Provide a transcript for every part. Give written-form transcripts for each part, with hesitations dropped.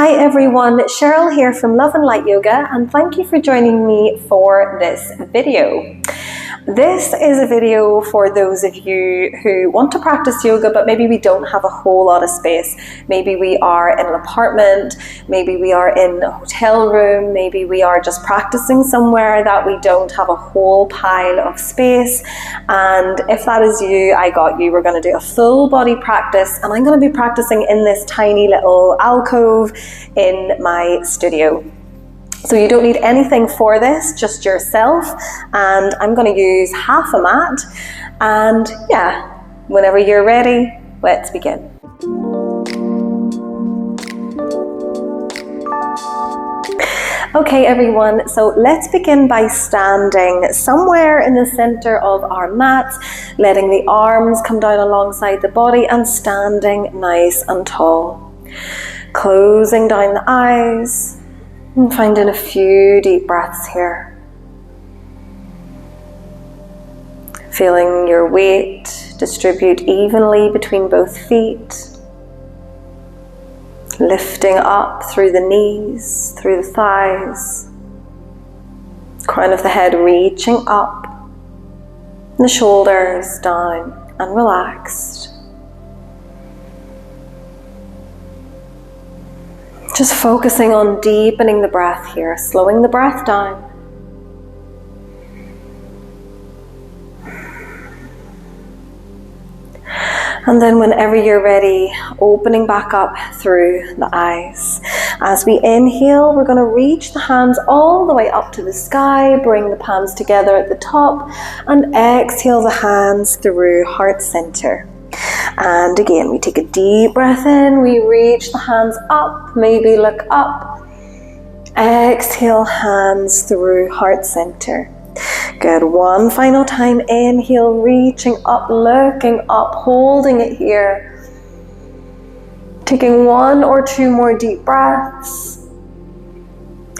Hi everyone, Cheryl here from Love and Light Yoga, and thank you for joining me for this video. This is a video for those of you who want to practice yoga, but maybe we don't have a whole lot of space. Maybe we are in an apartment, maybe we are in a hotel room, maybe we are just practicing somewhere that we don't have a whole pile of space. And if that is you, I got you. We're going to do a full body practice, and I'm going to be practicing in this tiny little alcove in my studio. So you don't need anything for this, just yourself, and I'm going to use half a mat, and yeah, whenever you're ready, let's begin. Okay everyone, so let's begin by standing somewhere in the center of our mat, letting the arms come down alongside the body and standing nice and tall. Closing down the eyes. And finding a few deep breaths here. Feeling your weight distribute evenly between both feet. Lifting up through the knees, through the thighs. Crown of the head reaching up. The shoulders down and relaxed. Just focusing on deepening the breath here, slowing the breath down. And then whenever you're ready, opening back up through the eyes. As we inhale, we're going to reach the hands all the way up to the sky, bring the palms together at the top, and exhale the hands through heart center. And again, we take a deep breath in, we reach the hands up, maybe look up. Exhale, hands through heart center. Good, one final time, inhale, reaching up, looking up, holding it here. Taking one or two more deep breaths.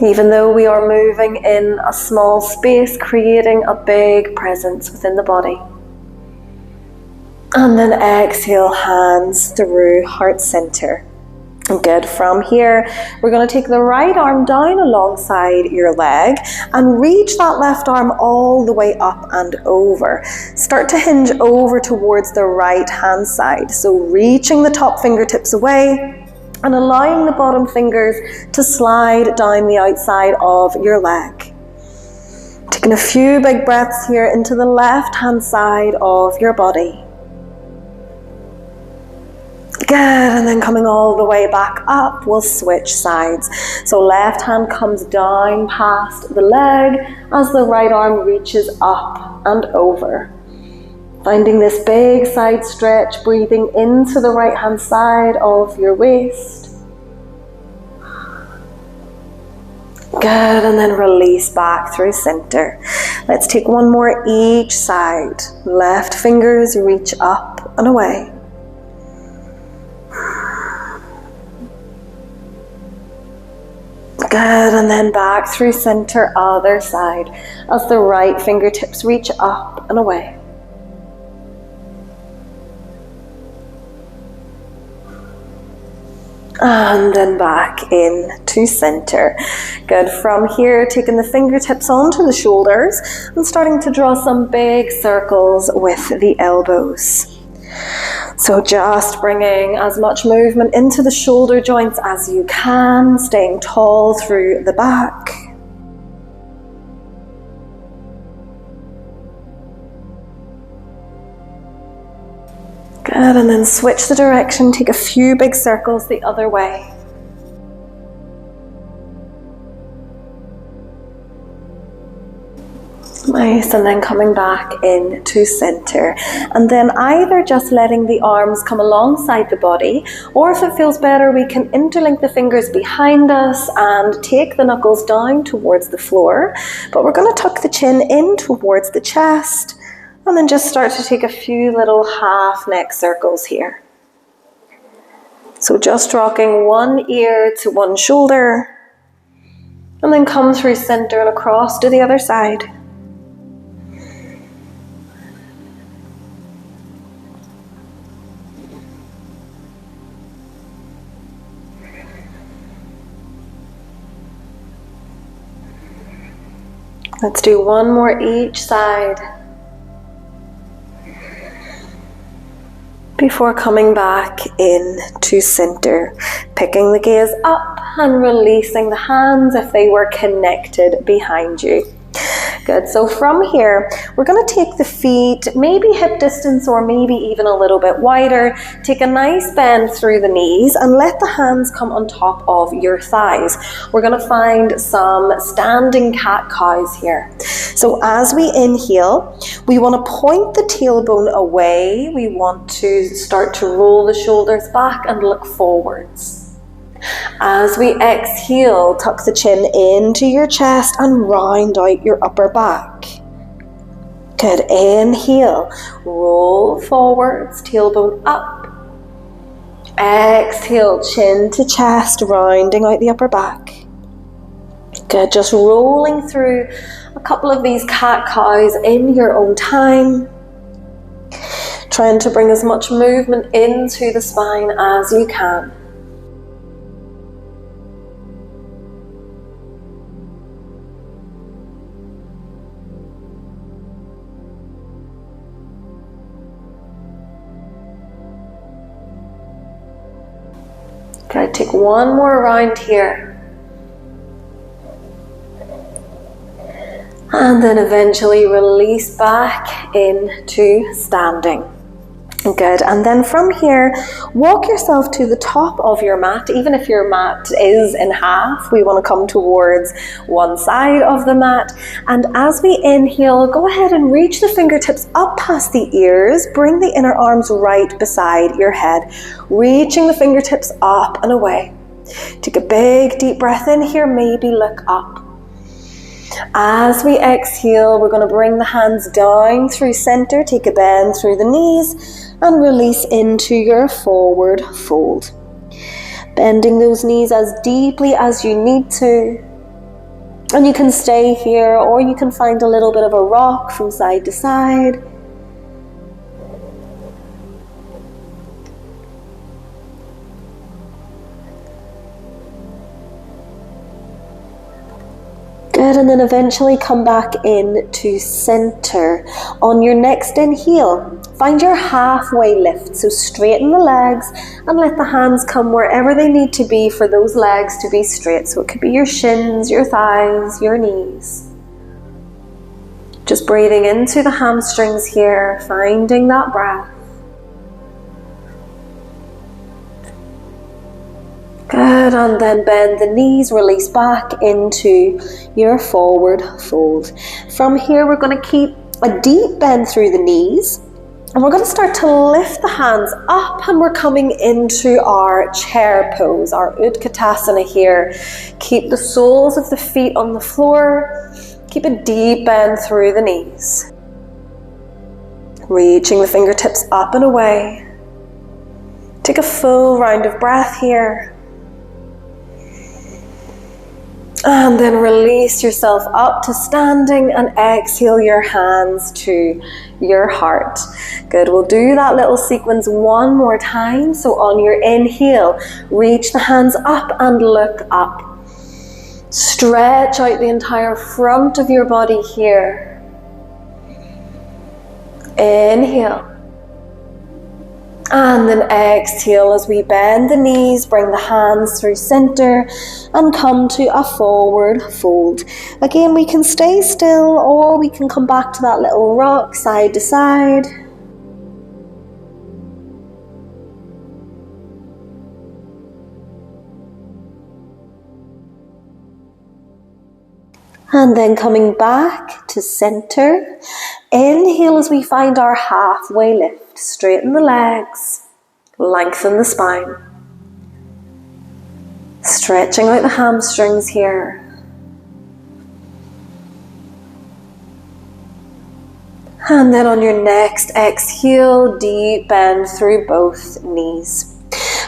Even though we are moving in a small space, creating a big presence within the body. And then exhale, hands through heart center. Good. From here, we're going to take the right arm down alongside your leg and reach that left arm all the way up and over. Start to hinge over towards the right hand side. So reaching the top fingertips away and allowing the bottom fingers to slide down the outside of your leg. Taking a few big breaths here into the left hand side of your body. Good, and then coming all the way back up, we'll switch sides. So left hand comes down past the leg as the right arm reaches up and over. Finding this big side stretch, breathing into the right hand side of your waist. Good, and then release back through center. Let's take one more each side. Left fingers reach up and away. Good, and then back through center, other side, as the right fingertips reach up and away. And then back in to center. Good, from here, taking the fingertips onto the shoulders and starting to draw some big circles with the elbows. So just bringing as much movement into the shoulder joints as you can, staying tall through the back. Good, and then switch the direction, take a few big circles the other way. Nice, and then coming back into center. And then either just letting the arms come alongside the body, or if it feels better, we can interlink the fingers behind us and take the knuckles down towards the floor. But we're going to tuck the chin in towards the chest, and then just start to take a few little half neck circles here. So just rocking one ear to one shoulder, and then come through center and across to the other side. Let's do one more each side before coming back in to center, picking the gaze up and releasing the hands if they were connected behind you. Good. So from here, we're going to take the feet maybe hip distance or maybe even a little bit wider. Take a nice bend through the knees and let the hands come on top of your thighs. We're going to find some standing cat-cows here. So as we inhale, we want to point the tailbone away. We want to start to roll the shoulders back and look forwards. As we exhale, tuck the chin into your chest and round out your upper back. Good. Inhale, roll forwards, tailbone up. Exhale, chin to chest, rounding out the upper back. Good. Just rolling through a couple of these cat-cows in your own time. Trying to bring as much movement into the spine as you can. Okay, take one more round here. And then eventually release back into standing. Good. And then from here, walk yourself to the top of your mat. Even if your mat is in half, we want to come towards one side of the mat. And as we inhale, go ahead and reach the fingertips up past the ears. Bring the inner arms right beside your head, reaching the fingertips up and away. Take a big deep breath in here, maybe look up. As we exhale, we're going to bring the hands down through center, take a bend through the knees, and release into your forward fold. Bending those knees as deeply as you need to. And you can stay here, or you can find a little bit of a rock from side to side. Good, and then eventually come back in to center. On your next inhale, find your halfway lift. So straighten the legs and let the hands come wherever they need to be for those legs to be straight. So it could be your shins, your thighs, your knees. Just breathing into the hamstrings here, finding that breath. Good, and then bend the knees, release back into your forward fold. From here, we're going to keep a deep bend through the knees, and we're going to start to lift the hands up, and we're coming into our chair pose, our Utkatasana here. Keep the soles of the feet on the floor, keep a deep bend through the knees. Reaching the fingertips up and away. Take a full round of breath here. And then release yourself up to standing and exhale your hands to your heart. Good, we'll do that little sequence one more time. So on your inhale, reach the hands up and look up. Stretch out the entire front of your body here. Inhale. And then exhale as we bend the knees, bring the hands through center and come to a forward fold. Again, we can stay still or we can come back to that little rock side to side. And then coming back to center. Inhale as we find our halfway lift. Straighten the legs, lengthen the spine. Stretching out the hamstrings here. And then on your next exhale, deep bend through both knees.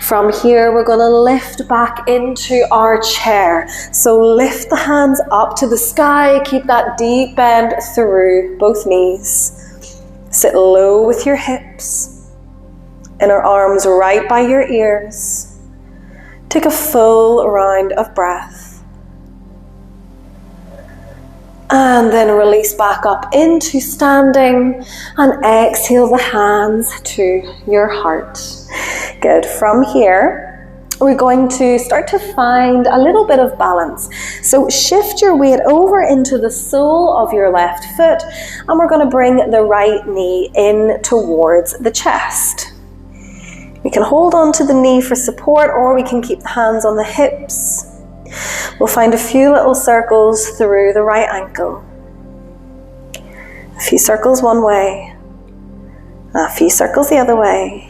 From here, we're going to lift back into our chair. So lift the hands up to the sky. Keep that deep bend through both knees. Sit low with your hips. Inner arms right by your ears. Take a full round of breath. And then release back up into standing and exhale the hands to your heart. Good. From here, we're going to start to find a little bit of balance. So shift your weight over into the sole of your left foot, and we're going to bring the right knee in towards the chest. We can hold on to the knee for support, or we can keep the hands on the hips. We'll find a few little circles through the right ankle. A few circles one way, a few circles the other way.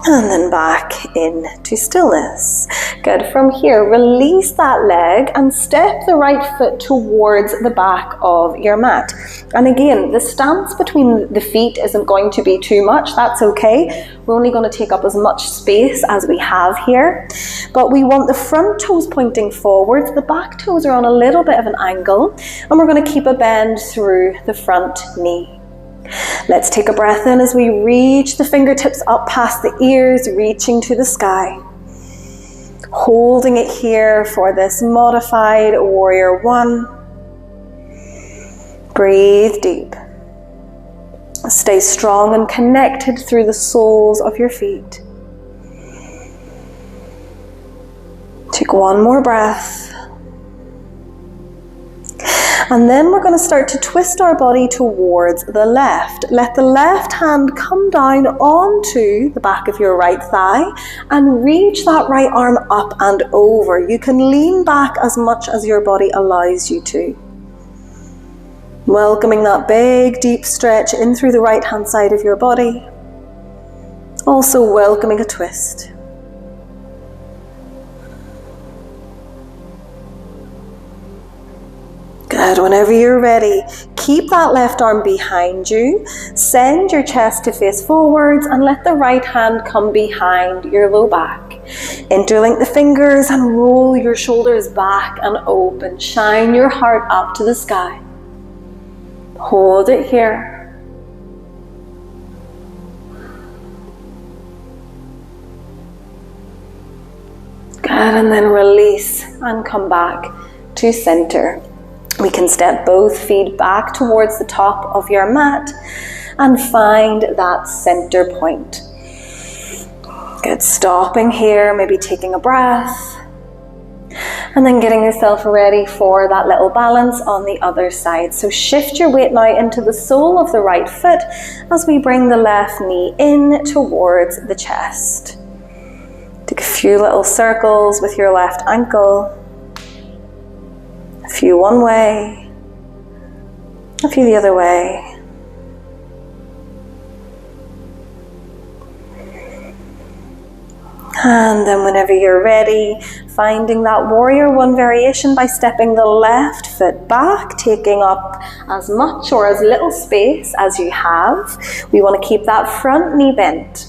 And then back into stillness. Good. From here, release that leg and step the right foot towards the back of your mat. And again, the stance between the feet isn't going to be too much. That's okay. We're only going to take up as much space as we have here. But we want the front toes pointing forwards. The back toes are on a little bit of an angle. And we're going to keep a bend through the front knee. Let's take a breath in as we reach the fingertips up past the ears, reaching to the sky. Holding it here for this modified warrior one. Breathe deep. Stay strong and connected through the soles of your feet. Take one more breath. And then we're going to start to twist our body towards the left. Let the left hand come down onto the back of your right thigh and reach that right arm up and over. You can lean back as much as your body allows you to. Welcoming that big deep stretch in through the right hand side of your body. Also welcoming a twist. Good. Whenever you're ready, keep that left arm behind you. Send your chest to face forwards and let the right hand come behind your low back. Interlink the fingers and roll your shoulders back and open. Shine your heart up to the sky. Hold it here. Good. And then release and come back to center. We can step both feet back towards the top of your mat and find that center point. Good. Stopping here, maybe taking a breath, and then getting yourself ready for that little balance on the other side. So shift your weight now into the sole of the right foot as we bring the left knee in towards the chest. Take a few little circles with your left ankle. A few one way, a few the other way. And then whenever you're ready, finding that warrior one variation by stepping the left foot back, taking up as much or as little space as you have. We want to keep that front knee bent.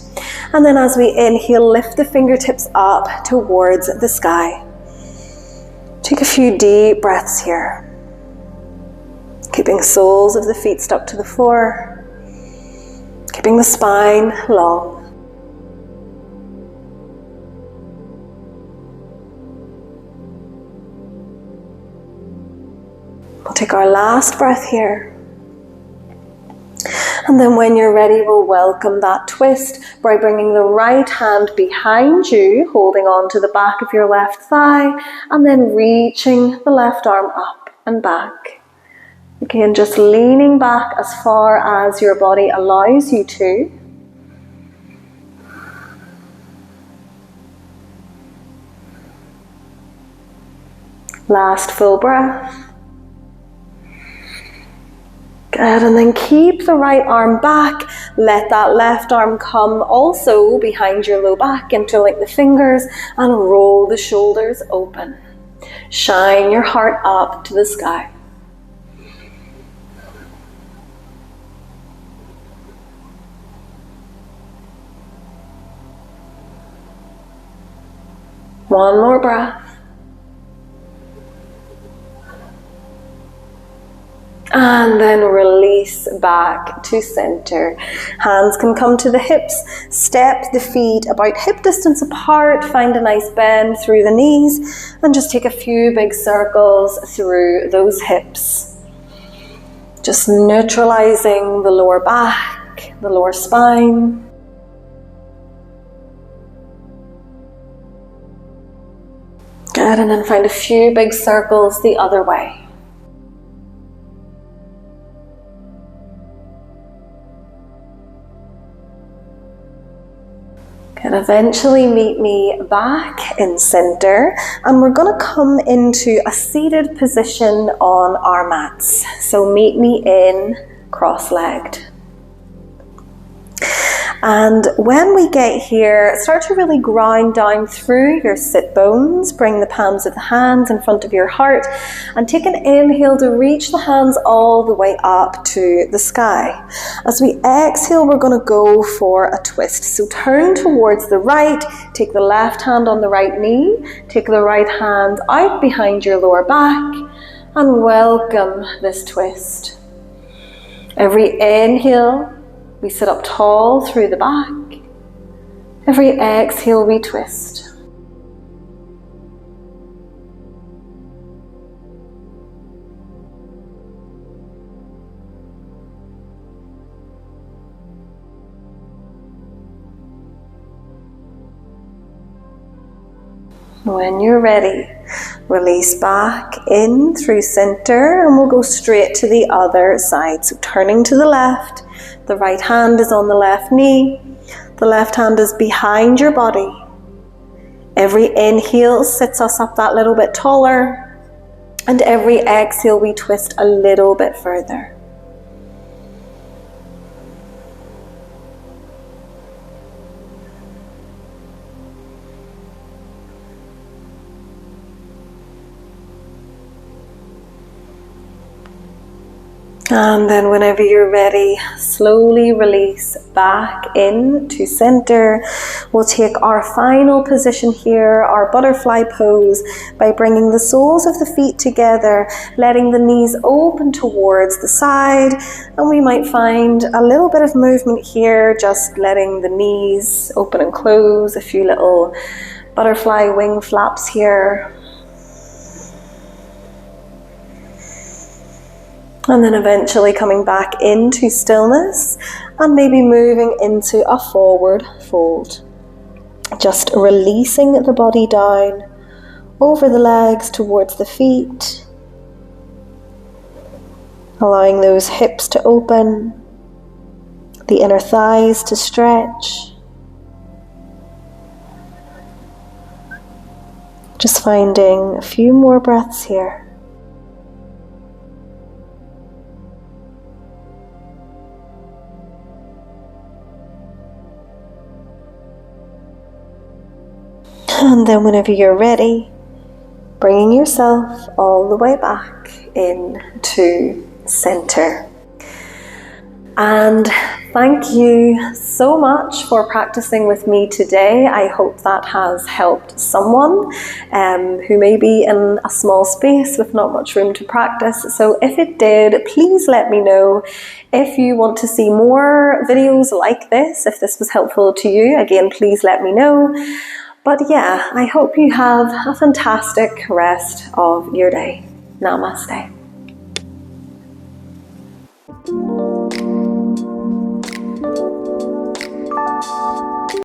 And then as we inhale, lift the fingertips up towards the sky. Take a few deep breaths here. Keeping soles of the feet stuck to the floor. Keeping the spine long. We'll take our last breath here. And then when you're ready, we'll welcome that twist by bringing the right hand behind you, holding on to the back of your left thigh, and then reaching the left arm up and back. Again, just leaning back as far as your body allows you to. Last full breath. Good, and then keep the right arm back. Let that left arm come also behind your low back, interlink the fingers and roll the shoulders open. Shine your heart up to the sky. One more breath. And then release back to center. Hands can come to the hips. Step the feet about hip distance apart. Find a nice bend through the knees. And just take a few big circles through those hips. Just neutralizing the lower back, the lower spine. Good, and then find a few big circles the other way. And eventually meet me back in center, and we're going to come into a seated position on our mats. So meet me in cross-legged. And when we get here, start to really grind down through your sit bones. Bring the palms of the hands in front of your heart and take an inhale to reach the hands all the way up to the sky. As we exhale, we're going to go for a twist. So turn towards the right, take the left hand on the right knee, take the right hand out behind your lower back, and welcome this twist. Every inhale, we sit up tall through the back. Every exhale, we twist. When you're ready, release back in through center, and we'll go straight to the other side. So turning to the left, the right hand is on the left knee, the left hand is behind your body. Every inhale sits us up that little bit taller, and every exhale we twist a little bit further. And then whenever you're ready, slowly release back into center. We'll take our final position here, our butterfly pose, by bringing the soles of the feet together, letting the knees open towards the side. And we might find a little bit of movement here, just letting the knees open and close, a few little butterfly wing flaps here. And then eventually coming back into stillness and maybe moving into a forward fold. Just releasing the body down over the legs towards the feet. Allowing those hips to open, the inner thighs to stretch. Just finding a few more breaths here. And then whenever you're ready, bringing yourself all the way back into center. And thank you so much for practicing with me today. I hope that has helped someone who may be in a small space with not much room to practice. So if it did, please let me know. If you want to see more videos like this, if this was helpful to you, again, please let me know. But yeah, I hope you have a fantastic rest of your day. Namaste.